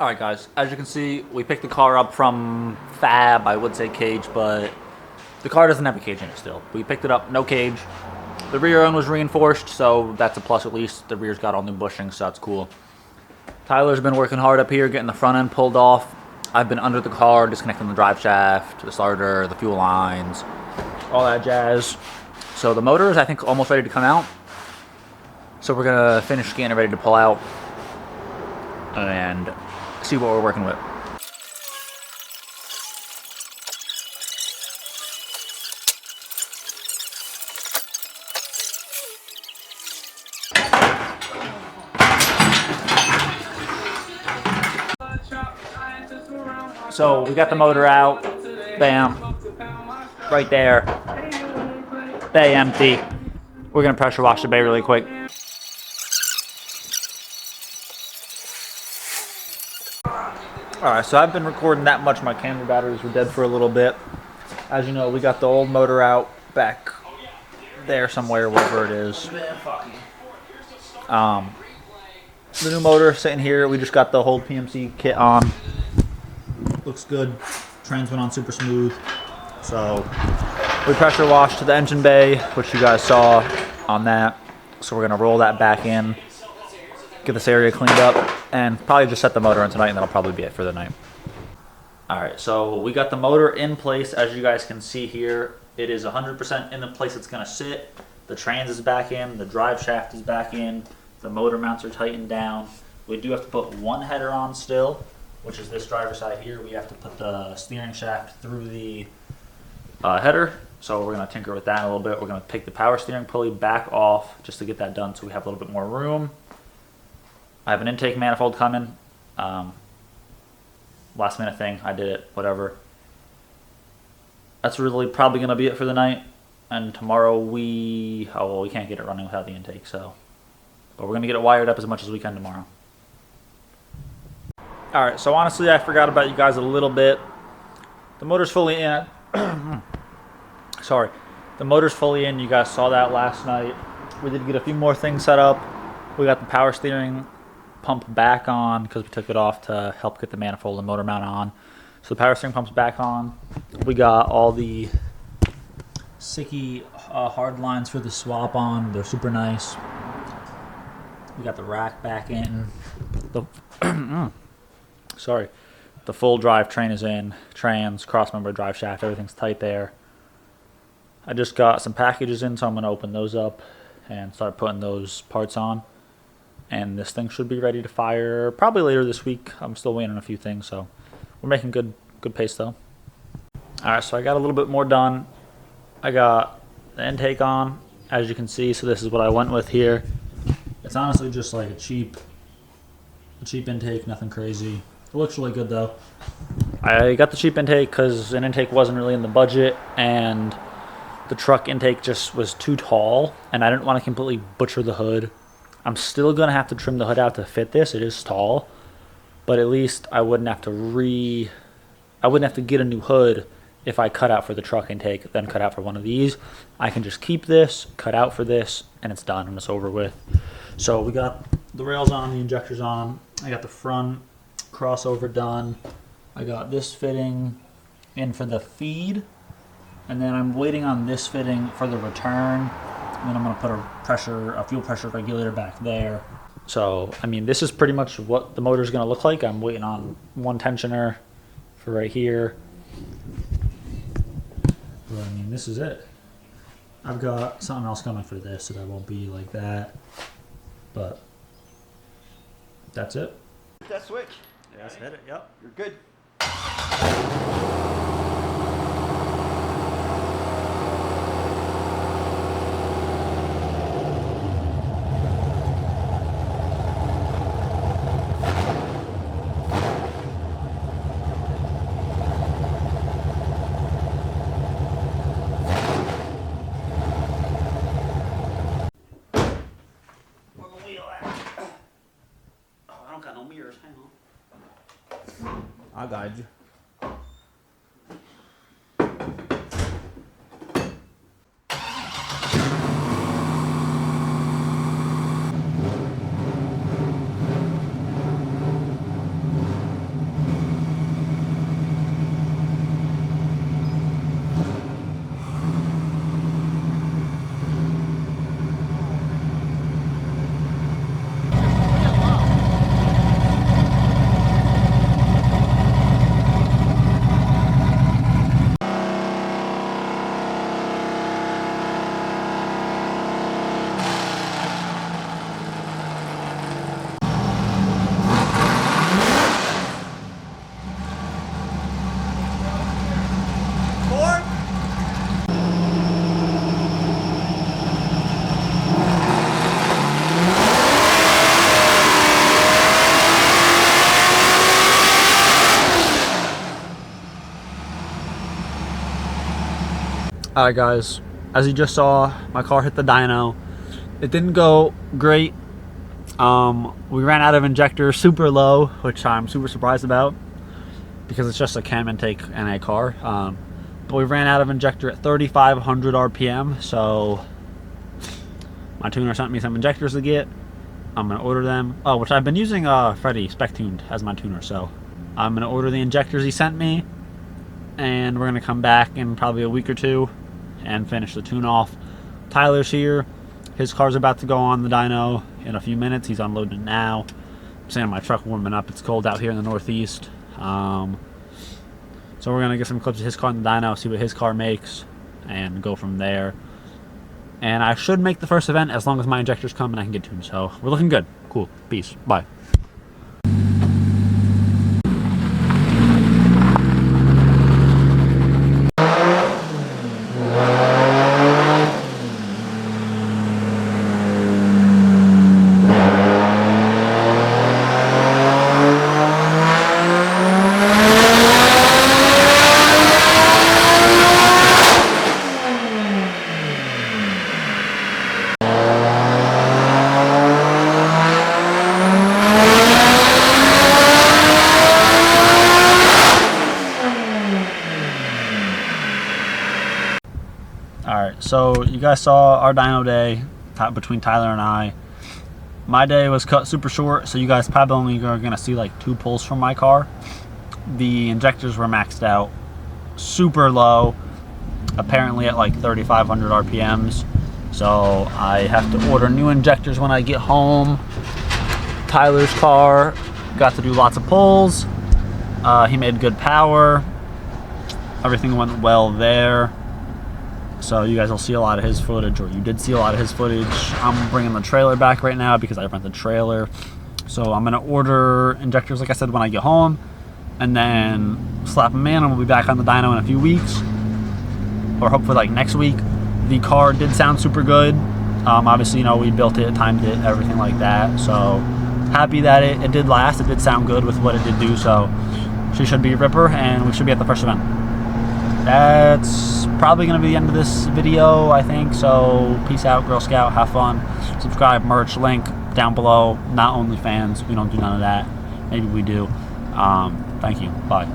Alright guys, as you can see, we picked the car up from Fab, I would say cage, but the car doesn't have a cage in it still. We picked it up, no cage. The rear end was reinforced, so that's a plus at least. The rear's got all new bushings, so that's cool. Tyler's been working hard up here, getting the front end pulled off. I've been under the car, disconnecting the drive shaft, the starter, the fuel lines, all that jazz. So the motor is, I think, almost ready to come out. So we're gonna finish scanning, ready to pull out, and see what we're working with. So we got the motor out, bam, right there, bay empty. We're gonna pressure wash the bay really quick. Alright, so I've been recording that much. My camera batteries were dead for a little bit. As you know, we got the old motor out back there somewhere, wherever it is. The new motor sitting here. We just got the whole PMC kit on. Looks good. Trains went on super smooth. So we pressure washed to the engine bay, which you guys saw on that. So we're gonna roll that back in, get this area cleaned up, and probably just set the motor in tonight, and that'll probably be it for the night. Alright, so we got the motor in place. As you guys can see here, it is 100% in the place it's going to sit. The trans is back in, the drive shaft is back in, the motor mounts are tightened down. We do have to put one header on still, which is this driver side here. We have to put the steering shaft through the header, so we're going to tinker with that a little bit. We're going to take the power steering pulley back off just to get that done so we have a little bit more room. I have an intake manifold coming. Last minute thing, I did it, whatever. That's really probably going to be it for the night. And tomorrow we can't get it running without the intake, so. But we're going to get it wired up as much as we can tomorrow. Alright, so honestly I forgot about you guys a little bit. The motor's fully in. Sorry. The motor's fully in. You guys saw that last night. We did get a few more things set up. We got the power steering pump back on because we took it off to help get the manifold and motor mount on. So the power steering pump's back on. We got all the Sicky hard lines for the swap on. They're super nice. We got the rack back in. The the full drive train is in. Trans, cross member, drive shaft, everything's tight there. I just got some packages in, so I'm going to open those up and start putting those parts on. And this thing should be ready to fire probably later this week. I'm still waiting on a few things, so we're making good pace though. Alright, so I got a little bit more done. I got the intake on, as you can see, so this is what I went with here. It's honestly just like a cheap intake, nothing crazy. It looks really good though. I got the cheap intake because an intake wasn't really in the budget, and the truck intake just was too tall, and I didn't want to completely butcher the hood. I'm still going to have to trim the hood out to fit this. It is tall, but at least I wouldn't have to get a new hood if I cut out for the truck intake, then cut out for one of these. I can just keep this, cut out for this, and it's done and it's over with. So we got the rails on, the injectors on. I got the front crossover done. I got this fitting in for the feed, and then I'm waiting on this fitting for the return. And then I'm going to put a fuel pressure regulator back there. So, I mean, this is pretty much what the motor is going to look like. I'm waiting on one tensioner for right here. But, I mean, this is it. I've got something else coming for this, so that won't be like that. But that's it. Hit that switch. Yeah, let's hit it. Yep. You're good. I'll guide you. Alright guys, as you just saw, my car hit the dyno. It didn't go great. We ran out of injectors super low, which I'm super surprised about because it's just a cam intake and a car. But we ran out of injector at 3,500 RPM, so my tuner sent me some injectors to get. I'm going to order them. Oh, which I've been using Freddy Spec Tuned as my tuner, so I'm going to order the injectors he sent me, and we're going to come back in probably a week or two and finish the tune off. Tyler's here. His car's about to go on the dyno in a few minutes. He's unloading it now. I'm sitting in my truck warming up. It's cold out here in the Northeast. So we're going to get some clips of his car in the dyno, see what his car makes, and go from there. And I should make the first event as long as my injectors come and I can get tuned. So we're looking good. Cool. Peace. Bye. Alright, so you guys saw our dyno day between Tyler and I. My day was cut super short, so you guys probably only are going to see like 2 pulls from my car. The injectors were maxed out super low, apparently at like 3,500 RPMs. So I have to order new injectors when I get home. Tyler's car got to do lots of pulls. He made good power. Everything went well there. So you guys will see a lot of his footage, or you did see a lot of his footage. I'm bringing the trailer back right now because I rent the trailer. So I'm going to order injectors, like I said, when I get home, and then slap them in, and we'll be back on the dyno in a few weeks, or hopefully like next week. The car did sound super good. Obviously, you know, we built it, timed it, everything like that. So happy that it did last. It did sound good with what it did do. So she should be a ripper, and we should be at the first event. That's probably going to be the end of this video, I think. So peace out, Girl Scout. Have fun. Subscribe, merch, link down below. Not OnlyFans. We don't do none of that. Maybe we do. Thank you. Bye.